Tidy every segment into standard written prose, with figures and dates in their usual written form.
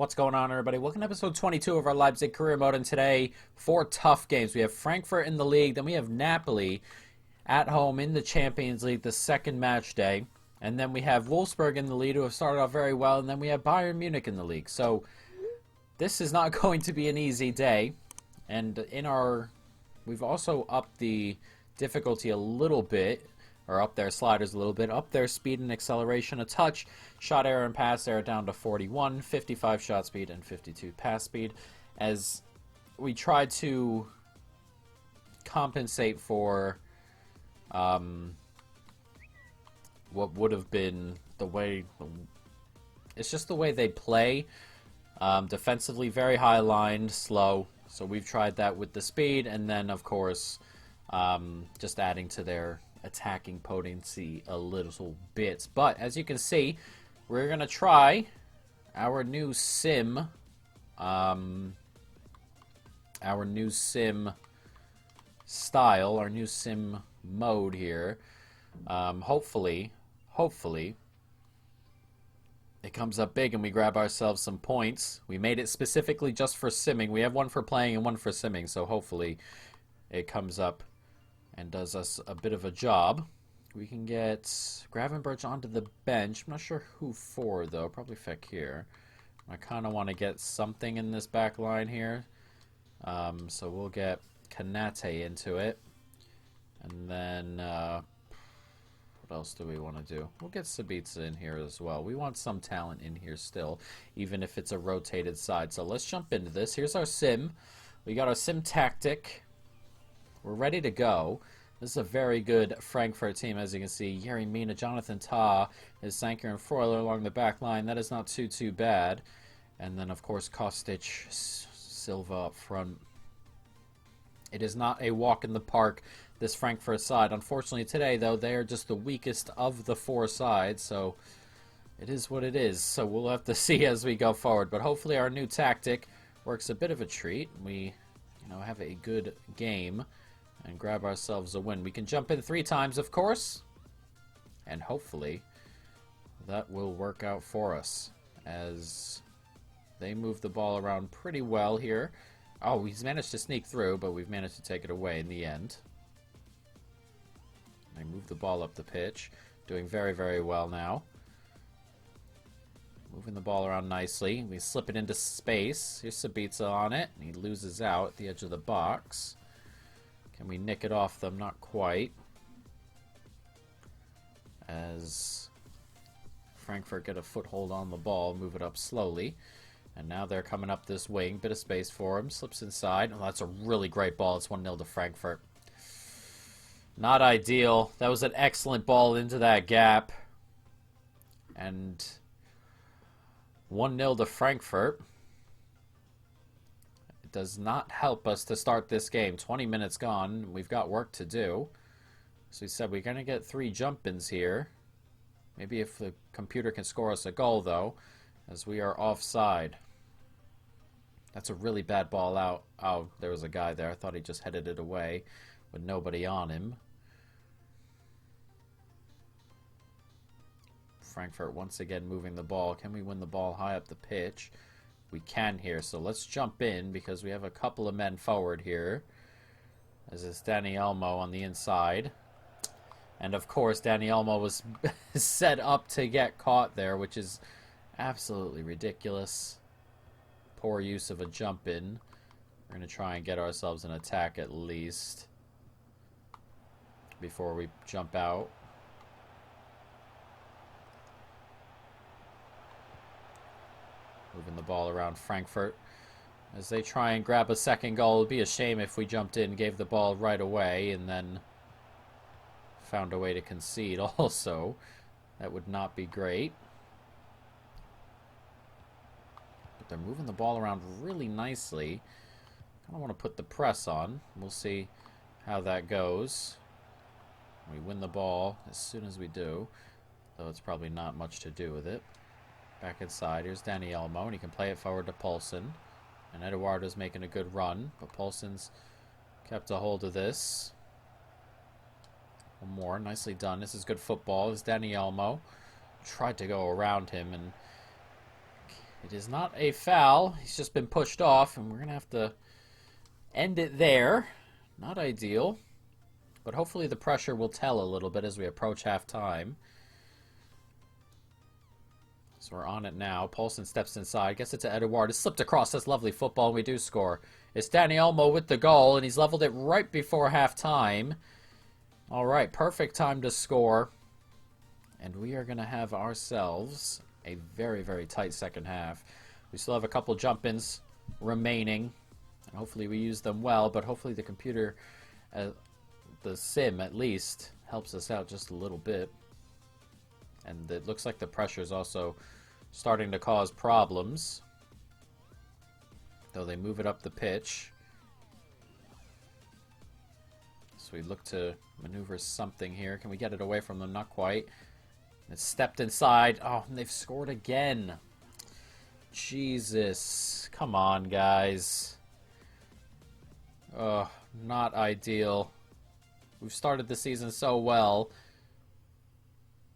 What's going on, everybody? Welcome to episode 22 of our Leipzig career mode, and today, 4 tough games. We have Frankfurt in the league, then we have Napoli at home in the Champions League, the second match day, and then we have Wolfsburg in the league, who have started off very well, and then we have Bayern Munich in the league. So, this is not going to be an easy day, and we've also upped the difficulty a little bit, or up their sliders a little bit, up their speed and acceleration a touch, shot error and pass error down to 41, 55 shot speed and 52 pass speed, as we try to compensate for what would have been the way, it's just the way they play, defensively very high lined, slow, so we've tried that with the speed, and then of course just adding to their attacking potency a little bit. But as you can see, we're gonna try our new sim style, our new sim mode here. Hopefully it comes up big and we grab ourselves some points. We made it specifically just for simming. We have one for playing and one for simming, so hopefully it comes up and does us a bit of a job. We can get Gravenberch onto the bench. I'm not sure who for, though. Probably Fekir. I kind of want to get something in this back line here. So we'll get Kanate into it. And then, what else do we want to do? We'll get Sabitzer in here as well. We want some talent in here still, even if it's a rotated side. So let's jump into this. Here's our sim. We got our sim tactic. We're ready to go. This is a very good Frankfurt team, as you can see. Yerry Mina, Jonathan Tah, is Sanker and Freuler along the back line. That is not too bad. And then, of course, Kostic, Silva up front. It is not a walk in the park, this Frankfurt side. Unfortunately, today, though, they are just the weakest of the 4 sides, so it is what it is. So we'll have to see as we go forward. But hopefully our new tactic works a bit of a treat. We, have a good game and grab ourselves a win. We can jump in 3 times, of course, and hopefully that will work out for us as they move the ball around pretty well here. Oh, he's managed to sneak through, but we've managed to take it away in the end. They move the ball up the pitch, doing very well now. Moving the ball around nicely. We slip it into space. Here's Sabitzer on it, and he loses out at the edge of the box. Can we nick it off them? Not quite. As Frankfurt get a foothold on the ball, move it up slowly. And now they're coming up this wing. Bit of space for him. Slips inside. Oh, that's a really great ball. It's 1-0 to Frankfurt. Not ideal. That was an excellent ball into that gap. And 1-0 to Frankfurt. Does not help us to start this game. 20 minutes gone. We've got work to do. So we said we're going to get 3 jump-ins here. Maybe if the computer can score us a goal, though, as we are offside. That's a really bad ball out. Oh, there was a guy there. I thought he just headed it away with nobody on him. Frankfurt once again moving the ball. Can we win the ball high up the pitch? We can here, so let's jump in because we have a couple of men forward here. As it's Danny Elmo on the inside. And of course, Danny Elmo was set up to get caught there, which is absolutely ridiculous. Poor use of a jump in. We're going to try and get ourselves an attack at least before we jump out. Moving the ball around Frankfurt as they try and grab a second goal. It would be a shame if we jumped in, gave the ball right away, and then found a way to concede also. That would not be great. But they're moving the ball around really nicely. I don't want to put the press on. We'll see how that goes. We win the ball as soon as we do, though it's probably not much to do with it. Back inside, here's Danny Elmo, and he can play it forward to Poulsen. And Eduardo's making a good run, but Poulsen's kept a hold of this. One more, nicely done. This is good football. It's Danny Elmo. Tried to go around him and It is not a foul. He's just been pushed off, and we're going to have to end it there. Not ideal. But hopefully the pressure will tell a little bit as we approach halftime. So we're on it now. Paulson steps inside. Gets it to Eduard. It's slipped across. That's lovely football, and we do score. It's Danny Olmo with the goal, and he's leveled it right before halftime. All right, perfect time to score. And we are going to have ourselves a very, very tight second half. We still have a couple jump-ins remaining. And hopefully we use them well, but hopefully the computer, the sim at least, helps us out just a little bit. And it looks like the pressure is also starting to cause problems. Though they move it up the pitch. So we look to maneuver something here. Can we get it away from them? Not quite. It's stepped inside. Oh, and they've scored again. Jesus. Come on, guys. Oh, not ideal. We've started the season so well.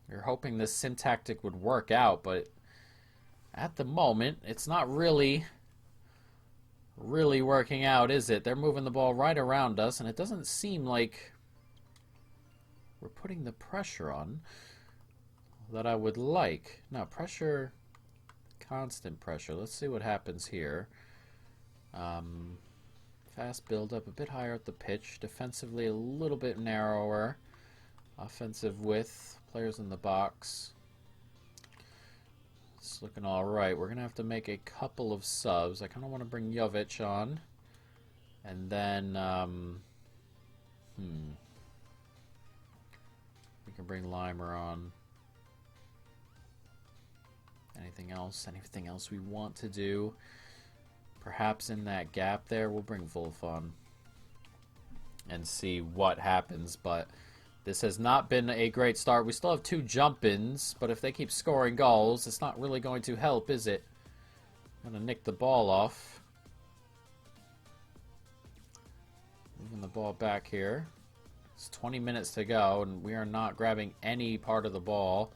We were hoping this sim tactic would work out, but at the moment, it's not really working out, is it? They're moving the ball right around us, and it doesn't seem like we're putting the pressure on that I would like. No, pressure, constant pressure. Let's see what happens here. Fast build-up, a bit higher at the pitch. Defensively, a little bit narrower. Offensive width. Players in the box. It's looking all right. We're going to have to make a couple of subs. I kind of want to bring Jovic on. And then, we can bring Limer on. Anything else? Anything else we want to do? Perhaps in that gap there, we'll bring Wolf on and see what happens. But this has not been a great start. We still have 2 jump-ins, but if they keep scoring goals, it's not really going to help, is it? I'm going to nick the ball off. Moving the ball back here. It's 20 minutes to go, and we are not grabbing any part of the ball.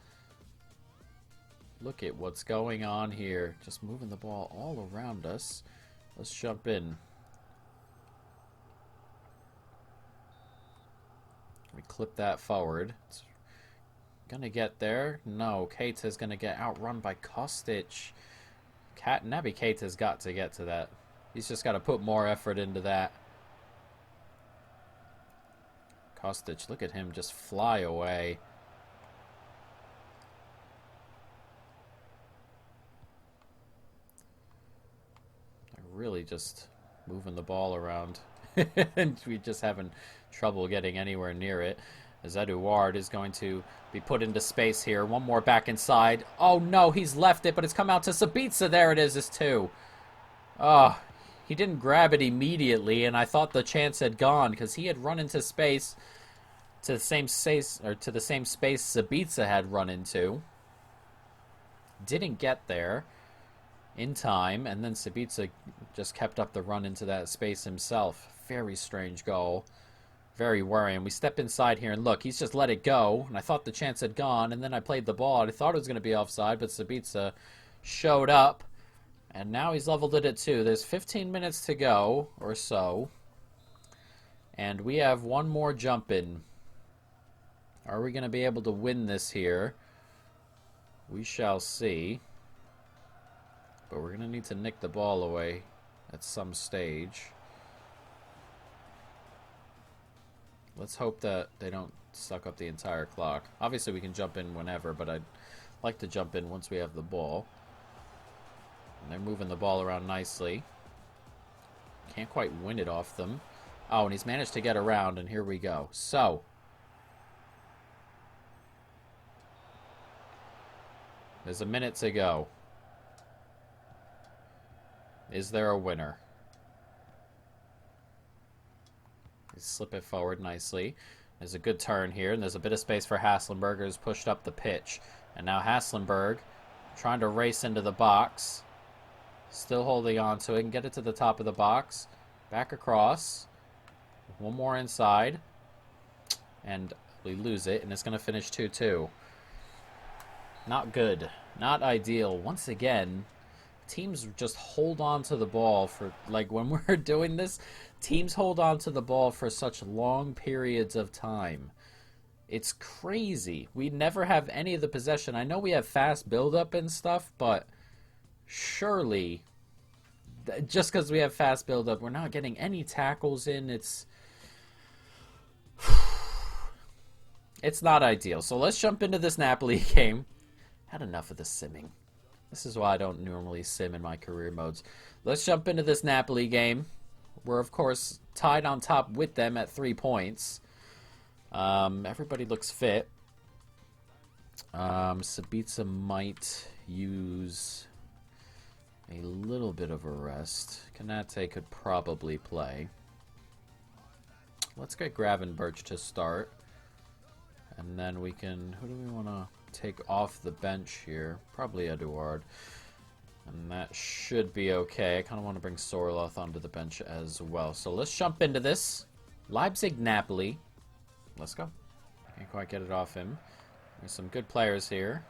Look at what's going on here. Just moving the ball all around us. Let's jump in. We clip that forward. It's gonna get there. No, Keita's gonna get outrun by Kostic. Naby Keita's got to get to that. He's just got to put more effort into that. Kostic, look at him just fly away. Really just moving the ball around. And we just having trouble getting anywhere near it. As Eduard is going to be put into space here. One more back inside. Oh no, he's left it, but it's come out to Sabitzer. There it is, it's 2. Oh, he didn't grab it immediately, and I thought the chance had gone because he had run into space to the same space, or to the same space Sabitzer had run into. Didn't get there in time, and then Sabitzer just kept up the run into that space himself. Very strange goal. Very worrying. We step inside here, and look, he's just let it go, and I thought the chance had gone, and then I played the ball, and I thought it was going to be offside, but Sabitzer showed up, and now he's leveled it at 2. There's 15 minutes to go, or so, and we have one more jump in. Are we going to be able to win this here? We shall see. But we're going to need to nick the ball away at some stage. Let's hope that they don't suck up the entire clock. Obviously, we can jump in whenever, but I'd like to jump in once we have the ball. And they're moving the ball around nicely. Can't quite win it off them. Oh, and he's managed to get around, and here we go. So, there's a minute to go. Is there a winner? They slip it forward nicely. There's a good turn here, and there's a bit of space for Haslenberg, who's pushed up the pitch. And now Haslenberg trying to race into the box. Still holding on to it and get it to the top of the box. Back across. One more inside. And we lose it, and it's going to finish 2-2. Not good. Not ideal. Once again, teams just hold on to the ball for, like, when we're doing this, teams hold on to the ball for such long periods of time. It's crazy. We never have any of the possession. I know we have fast build-up and stuff, but surely, just because we have fast build-up, we're not getting any tackles in. It's not ideal. So let's jump into this Napoli game. Had enough of the simming. This is why I don't normally sim in my career modes. Let's jump into this Napoli game. We're, of course, tied on top with them at 3 points. Everybody looks fit. Sabitzer might use a little bit of a rest. Kanate could probably play. Let's get Gravenberch to start. And then we can... Who do we want to take off the bench here? Probably Eduard. And that should be okay. I kind of want to bring Sorloth onto the bench as well. So let's jump into this. Leipzig-Napoli. Let's go. Can't quite get it off him. There's some good players here.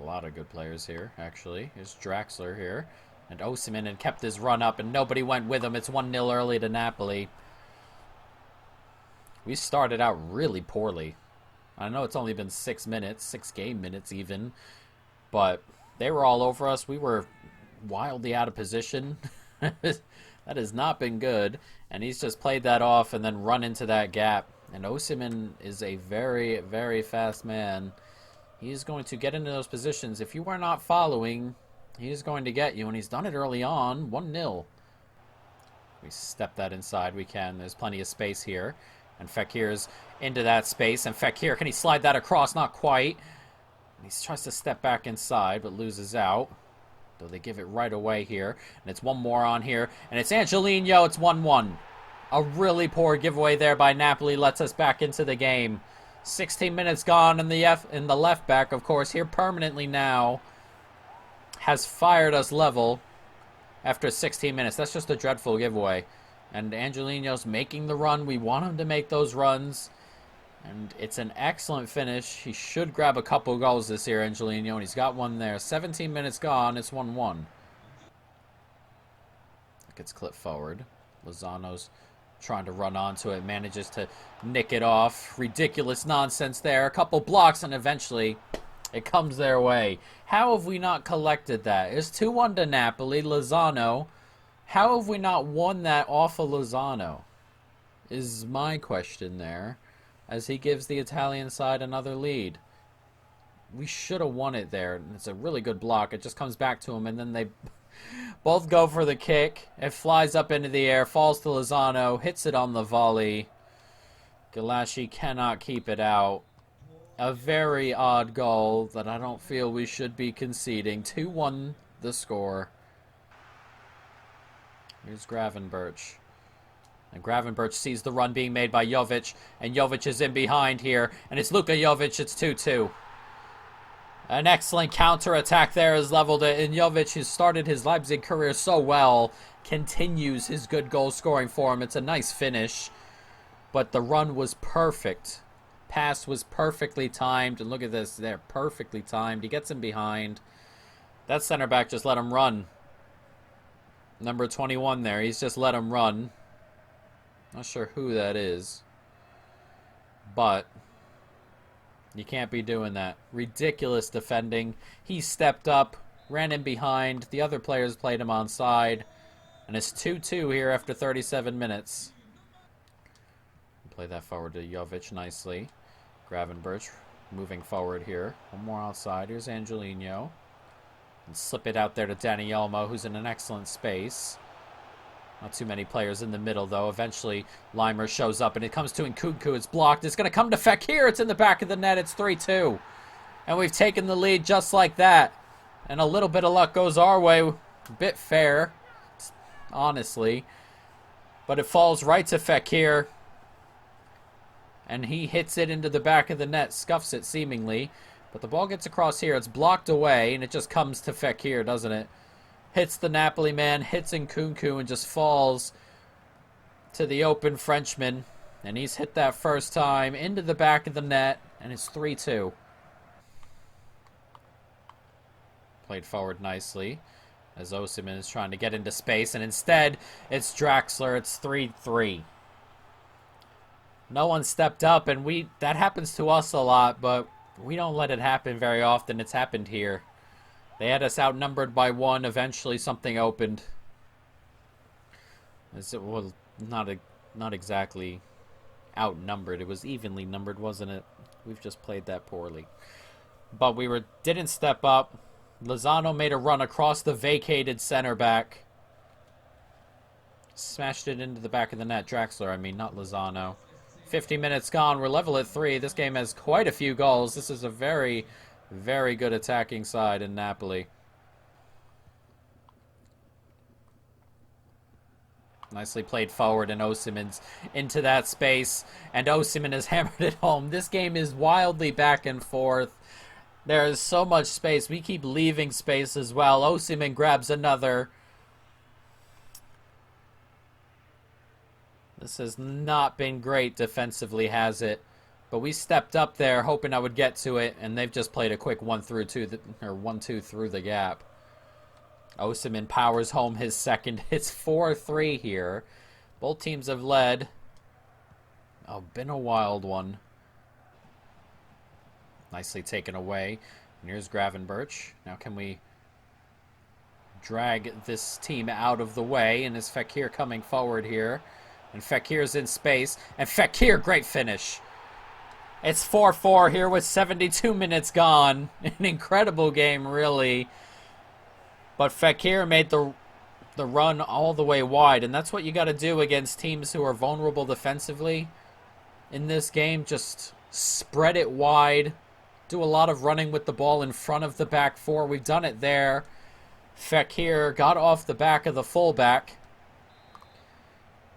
A lot of good players here, actually. Here's Draxler here. And Osimhen had kept his run up, and nobody went with him. It's 1-0 early to Napoli. We started out really poorly. I know it's only been 6 minutes, 6 game minutes even. But they were all over us. We were wildly out of position. That has not been good. And he's just played that off and then run into that gap. And Osimhen is a very, very fast man. He's going to get into those positions. If you are not following, he's going to get you. And he's done it early on. 1-0. We step that inside. We can. There's plenty of space here. And Fekir's into that space. And Fekir, can he slide that across? Not quite. And he tries to step back inside, but loses out. Though they give it right away here. And it's one more on here. And it's Angelino. It's 1-1. A really poor giveaway there by Napoli lets us back into the game. 16 minutes gone, and the left back, of course, here permanently now, has fired us level after 16 minutes. That's just a dreadful giveaway. And Angelino's making the run. We want him to make those runs. And it's an excellent finish. He should grab a couple goals this year, Angelino, and he's got one there. 17 minutes gone. It's 1-1. Gets clipped forward. Lozano's trying to run onto it, manages to nick it off. Ridiculous nonsense there. A couple blocks, and eventually it comes their way. How have we not collected that? It's 2-1 to Napoli. Lozano. How have we not won that off of Lozano? Is my question there, as he gives the Italian side another lead. We should have won it there. It's a really good block. It just comes back to him, and then they both go for the kick. It flies up into the air, falls to Lozano, hits it on the volley. Galassi cannot keep it out. A very odd goal that I don't feel we should be conceding. 2-1 the score. Here's Gravenberch. And Gravenberch sees the run being made by Jovic. And Jovic is in behind here. And it's Luka Jovic. It's 2-2. An excellent counter-attack there is leveled it. And Jovic, who started his Leipzig career so well, continues his good goal-scoring form. It's a nice finish. But the run was perfect. Pass was perfectly timed. And look at this. They're perfectly timed. He gets him behind. That center back just let him run. Number 21 there. He's just let him run. Not sure who that is. But you can't be doing that. Ridiculous defending. He stepped up, ran in behind. The other players played him onside. And it's 2-2 here after 37 minutes. Play that forward to Jovic nicely. Gravenberch moving forward here. One more outside. Here's Angelino. And slip it out there to Danny Olmo, who's in an excellent space. Not too many players in the middle, though. Eventually, Leimer shows up, and it comes to Nkunku. It's blocked. It's going to come to Fekir. It's in the back of the net. It's 3-2. And we've taken the lead just like that. And a little bit of luck goes our way. A bit fair, honestly. But it falls right to Fekir. And he hits it into the back of the net. Scuffs it, seemingly. But the ball gets across here. It's blocked away, and it just comes to Fekir, doesn't it? Hits the Napoli man, hits Nkunku, and just falls to the open Frenchman. And he's hit that first time into the back of the net, and it's 3-2. Played forward nicely. as Osimhen is trying to get into space, and instead it's Draxler. It's 3-3. No one stepped up, and that happens to us a lot, but we don't let it happen very often. It's happened here. They had us outnumbered by 1. Eventually something opened. Well, not exactly outnumbered. It was evenly numbered, wasn't it? We've just played that poorly. But we didn't step up. Lozano made a run across the vacated center back. Smashed it into the back of the net. Draxler, I mean, not Lozano. 50 minutes gone. We're level at 3. This game has quite a few goals. This is a very, very good attacking side in Napoli. Nicely played forward, and Osimhen's into that space, and Osimhen has hammered it home. This game is wildly back and forth. There is so much space. We keep leaving space as well. Osimhen grabs another. This has not been great defensively, has it? But we stepped up there hoping I would get to it, and they've just played a quick 1-2 through the gap. Osimhen powers home his second. It's 4-3 here. Both teams have led. Oh, been a wild one. Nicely taken away. And here's Gravenberch. Now can we drag this team out of the way? And is Fekir coming forward here? And Fekir's in space. And Fekir, great finish. It's 4-4 here with 72 minutes gone. An incredible game, really. But Fekir made the run all the way wide, and that's what you got to do against teams who are vulnerable defensively in this game. Just spread it wide, do a lot of running with the ball in front of the back four. We've done it there. Fekir got off the back of the fullback,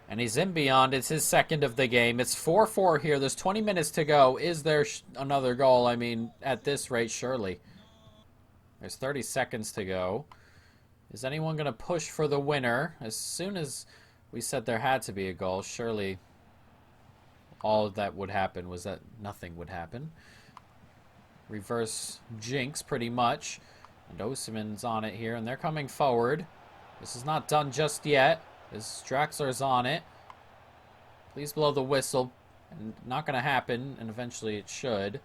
and he's in beyond. It's his second of the game. It's 4-4 here. There's 20 minutes to go. Is there another goal? I mean, at this rate, surely. There's 30 seconds to go. Is anyone going to push for the winner? As soon as we said there had to be a goal, surely all that would happen was that nothing would happen. Reverse jinx, pretty much. And Osimhen's on it here, and they're coming forward. This is not done just yet. This Draxler's on it. Please blow the whistle. And not going to happen, and eventually it should.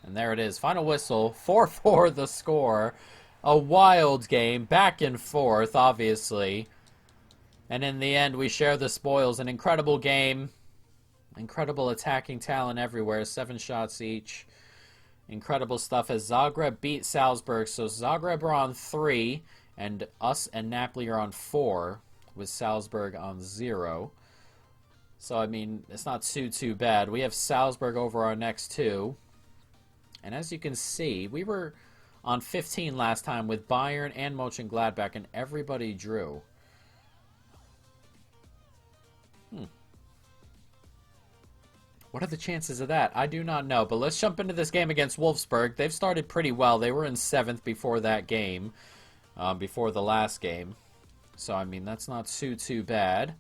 And there it is. Final whistle. 4-4 the score. A wild game. Back and forth, obviously. And in the end, we share the spoils. An incredible game. Incredible attacking talent everywhere. 7 shots each. Incredible stuff as Zagreb beat Salzburg. So Zagreb are on 3. And us and Napoli are on 4. With Salzburg on 0. So, I mean, it's not too bad. We have Salzburg over our next 2. And as you can see, we were on 15 last time with Bayern and Mönchengladbach, and everybody drew. What are the chances of that? I do not know, but let's jump into this game against Wolfsburg. They've started pretty well. They were in 7th before that game, before the last game. So, I mean, that's not too bad.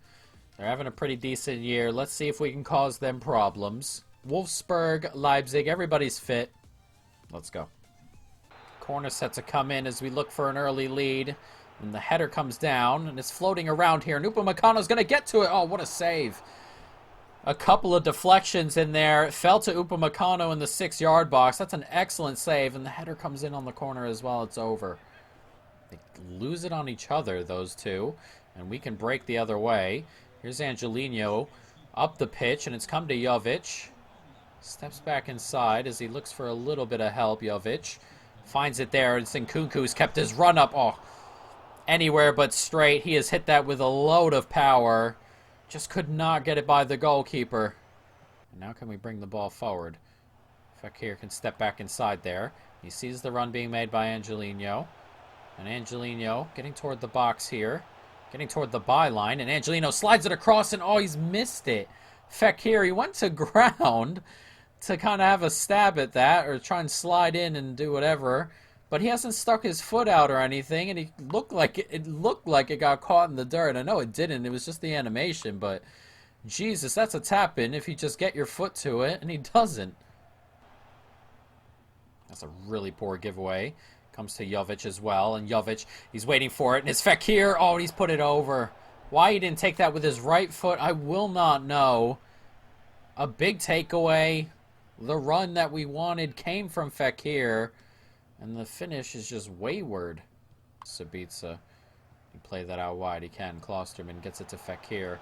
They're having a pretty decent year. Let's see if we can cause them problems. Wolfsburg, Leipzig, everybody's fit. Let's go. Corner set to come in as we look for an early lead. And the header comes down, and it's floating around here. And Upamecano's going to get to it. Oh, what a save. A couple of deflections in there. It fell to Upamecano in the 6-yard box. That's an excellent save. And the header comes in on the corner as well. It's over. They lose it on each other, those two. And we can break the other way. Here's Angelino up the pitch, and it's come to Jovic. Steps back inside as he looks for a little bit of help. Jovic finds it there, and Nkunku's kept his run up. Oh, anywhere but straight. He has hit that with a load of power. Just could not get it by the goalkeeper. And now can we bring the ball forward? Fekir can step back inside there. He sees the run being made by Angelino. And Angelino getting toward the box here. Getting toward the byline. And Angelino slides it across, and oh, he's missed it. Fekir, he went to ground to kind of have a stab at that or try and slide in and do whatever, but he hasn't stuck his foot out or anything, and it looked like it got caught in the dirt. I know it didn't. It was just the animation, but Jesus, that's a tap in if you just get your foot to it, and he doesn't. That's a really poor giveaway. Comes to Jovic as well, and Jovic, he's waiting for it, and it's Fekir. Oh, he's put it over. Why he didn't take that with his right foot, I will not know. A big takeaway. The run that we wanted came from Fekir, and the finish is just wayward. Sabitzer, he played that out wide. He can. Klosterman gets it to Fekir.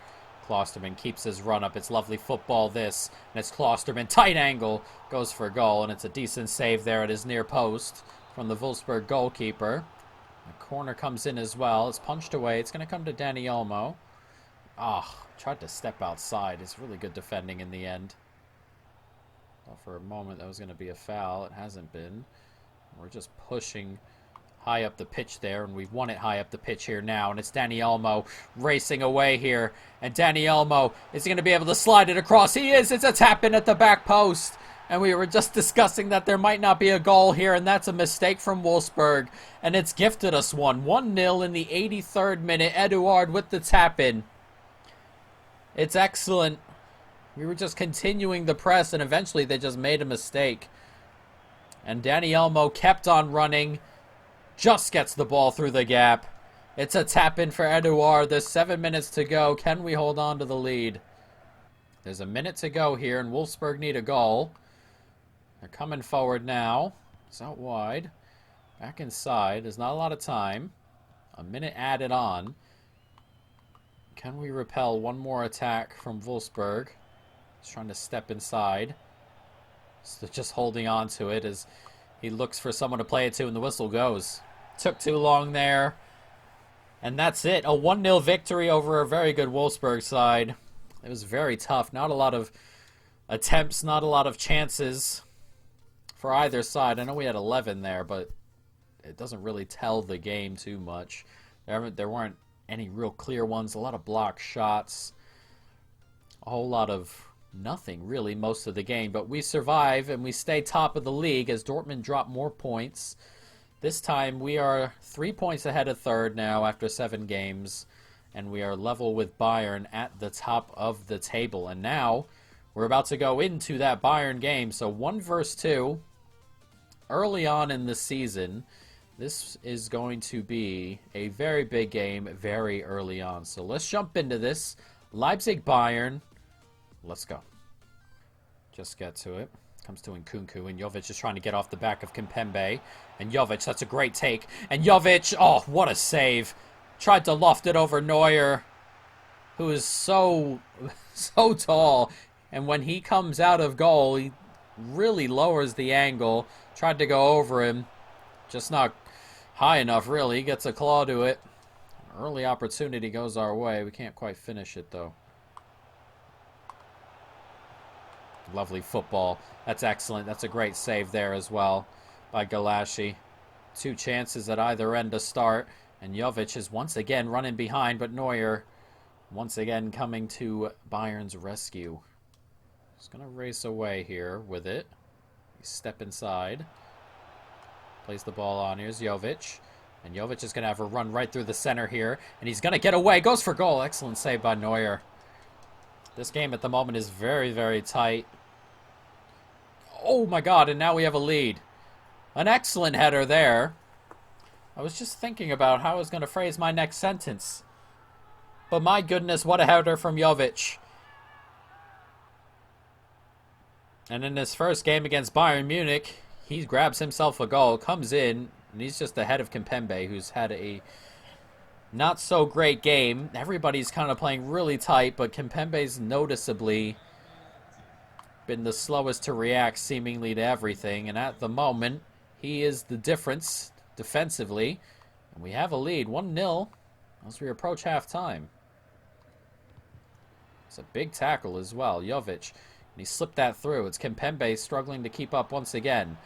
Klosterman keeps his run up. It's lovely football, this. And it's Klosterman. Tight angle. Goes for a goal, and it's a decent save there at his near post from the Wolfsburg goalkeeper. The corner comes in as well. It's punched away. It's going to come to Dani Olmo. Tried to step outside. It's really good defending in the end. Thought for a moment that was going to be a foul. It hasn't been. We're just pushing high up the pitch there, and we've won it high up the pitch here now, and it's Dani Olmo racing away here, and Dani Olmo is going to be able to slide it across. He is. It's a tap-in at the back post, and we were just discussing that there might not be a goal here, and that's a mistake from Wolfsburg, and it's gifted us one. 1-0 in the 83rd minute. Eduard with the tap-in. It's excellent. We were just continuing the press, and eventually they just made a mistake. And Dani Olmo kept on running. Just gets the ball through the gap. It's a tap-in for Eduard. There's 7 minutes to go. Can we hold on to the lead? There's a minute to go here, and Wolfsburg need a goal. They're coming forward now. It's out wide. Back inside. There's not a lot of time. A minute added on. Can we repel one more attack from Wolfsburg? He's trying to step inside. So just holding on to it as he looks for someone to play it to, and the whistle goes. Took too long there. And that's it. A 1-0 victory over a very good Wolfsburg side. It was very tough. Not a lot of attempts, not a lot of chances for either side. I know we had 11 there, but it doesn't really tell the game too much. There weren't any real clear ones. A lot of block shots. A whole lot of nothing, really, most of the game. But we survive, and we stay top of the league as Dortmund drop more points. This time, we are 3 points ahead of third now after 7 games. And we are level with Bayern at the top of the table. And now, we're about to go into that Bayern game. So 1 versus 2. Early on in the season, this is going to be a very big game very early on. So let's jump into this. Leipzig, Bayern. Let's go. Just get to it. Comes to Nkunku, and Jovic is trying to get off the back of Kimpembe. And Jovic, that's a great take. And Jovic, oh, what a save. Tried to loft it over Neuer, who is so tall. And when he comes out of goal, he really lowers the angle. Tried to go over him. Just not high enough, really. He gets a claw to it. Early opportunity goes our way. We can't quite finish it, though. Lovely football. That's excellent. That's a great save there as well by Galashi. 2 chances at either end to start. And Jovic is once again running behind, but Neuer once again coming to Bayern's rescue. He's going to race away here with it. Step inside. Plays the ball on. Here's Jovic. And Jovic is going to have a run right through the center here. And he's going to get away. Goes for goal. Excellent save by Neuer. This game at the moment is very, very tight. Oh my god, and now we have a lead. An excellent header there. I was just thinking about how I was going to phrase my next sentence. But my goodness, what a header from Jovic. And in his first game against Bayern Munich, he grabs himself a goal, comes in, and he's just ahead of Kimpembe, who's had a not so great game. Everybody's kind of playing really tight, but Kimpembe's noticeably been the slowest to react seemingly to everything. And at the moment, he is the difference defensively. And we have a lead, 1-0, as we approach halftime. It's a big tackle as well, Jovic. And he slipped that through. It's Kimpembe struggling to keep up once again.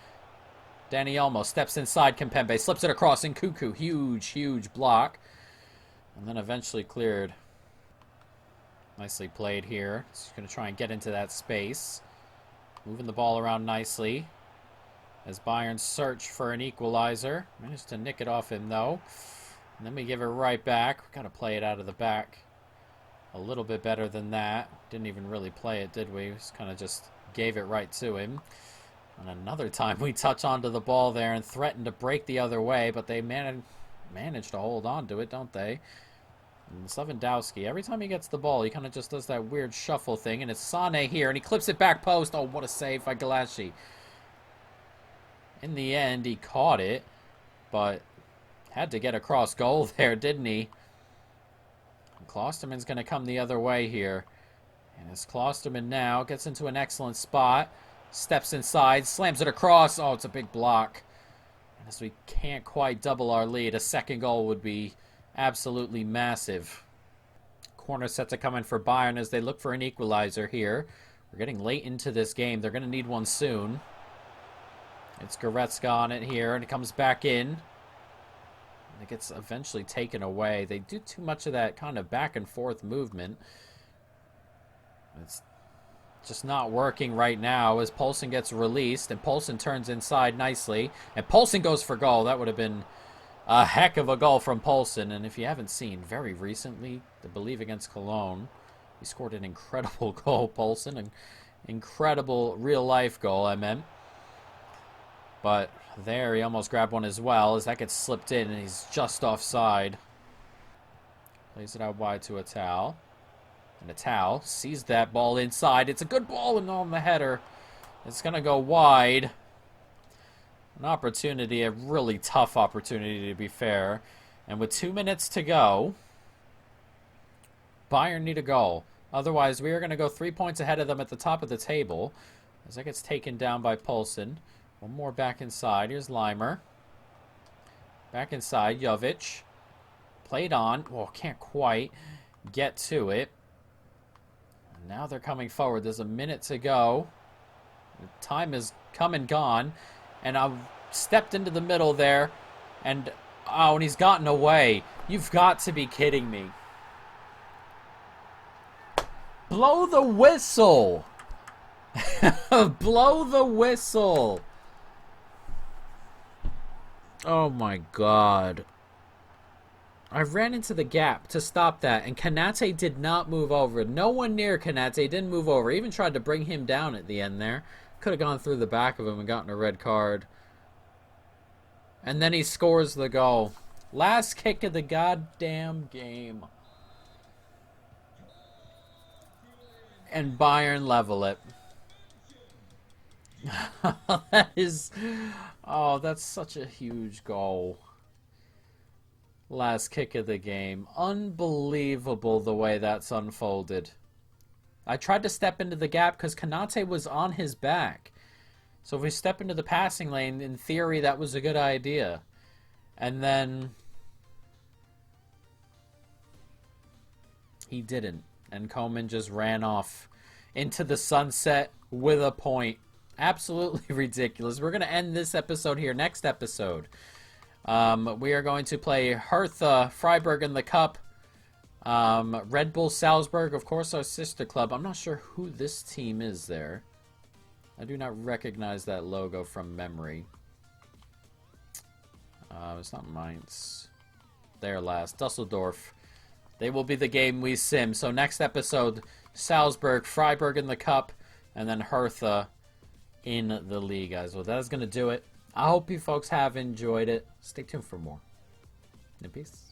Dani Olmo steps inside Kimpembe, slips it across Nkunku. Huge, huge block. And then eventually cleared. Nicely played here. He's going to try and get into that space. Moving the ball around nicely. As Bayern search for an equalizer. Managed to nick it off him, though. And then we give it right back. We've got to play it out of the back a little bit better than that. Didn't even really play it, did we? Just kind of just gave it right to him. And another time we touch onto the ball there and threaten to break the other way, but they manage to hold on to it, don't they? And Lewandowski, every time he gets the ball, he kind of just does that weird shuffle thing, and it's Sane here, and he clips it back post. Oh, what a save by Galashi. In the end, he caught it, but had to get across goal there, didn't he? And Klosterman's going to come the other way here. And as Klosterman now gets into an excellent spot, steps inside, slams it across. Oh, it's a big block. And as we can't quite double our lead, a second goal would be absolutely massive. Corner set to come in for Bayern as they look for an equalizer here. We're getting late into this game. They're going to need one soon. It's Goretzka on it here, and it comes back in. And it gets eventually taken away. They do too much of that kind of back and forth movement. It's just not working right now as Poulsen gets released, and Poulsen turns inside nicely. And Poulsen goes for goal. That would have been a heck of a goal from Poulsen. And if you haven't seen, very recently, I believe against Cologne, he scored an incredible goal, Poulsen. An incredible real-life goal, I meant. But there, he almost grabbed one as well as that gets slipped in, and he's just offside. Plays it out wide to Atal. And Atal sees that ball inside. It's a good ball, and on the header, it's going to go wide. An opportunity, a really tough opportunity to be fair. And with 2 minutes to go, Bayern need a goal. Otherwise, we are going to go 3 points ahead of them at the top of the table. As that gets taken down by Poulsen. One more back inside. Here's Leimer. Back inside, Jovic. Played on. Oh, can't quite get to it. And now they're coming forward. There's a minute to go. The time is come and gone. And I've stepped into the middle there. And, oh, and he's gotten away. You've got to be kidding me. Blow the whistle. Blow the whistle. Oh my god. I ran into the gap to stop that, and Kanate did not move over. No one near Kanate didn't move over. I even tried to bring him down at the end there. Could have gone through the back of him and gotten a red card. And then he scores the goal. Last kick of the goddamn game. And Bayern level it. That is... Oh, that's such a huge goal. Last kick of the game. Unbelievable the way that's unfolded. I tried to step into the gap because Kanate was on his back. So if we step into the passing lane, in theory, that was a good idea. And then... he didn't. And Koeman just ran off into the sunset with a point. Absolutely ridiculous. We're going to end this episode here. Next episode, we are going to play Hertha Freiburg in the Cup. Red Bull Salzburg, of course, our sister club. I'm not sure who this team is there. I do not recognize that logo from memory. It's not Mainz. They're last. Dusseldorf. They will be the game we sim. So next episode, Salzburg, Freiburg in the Cup, and then Hertha in the league, guys. Well, that is going to do it. I hope you folks have enjoyed it. Stay tuned for more. And peace.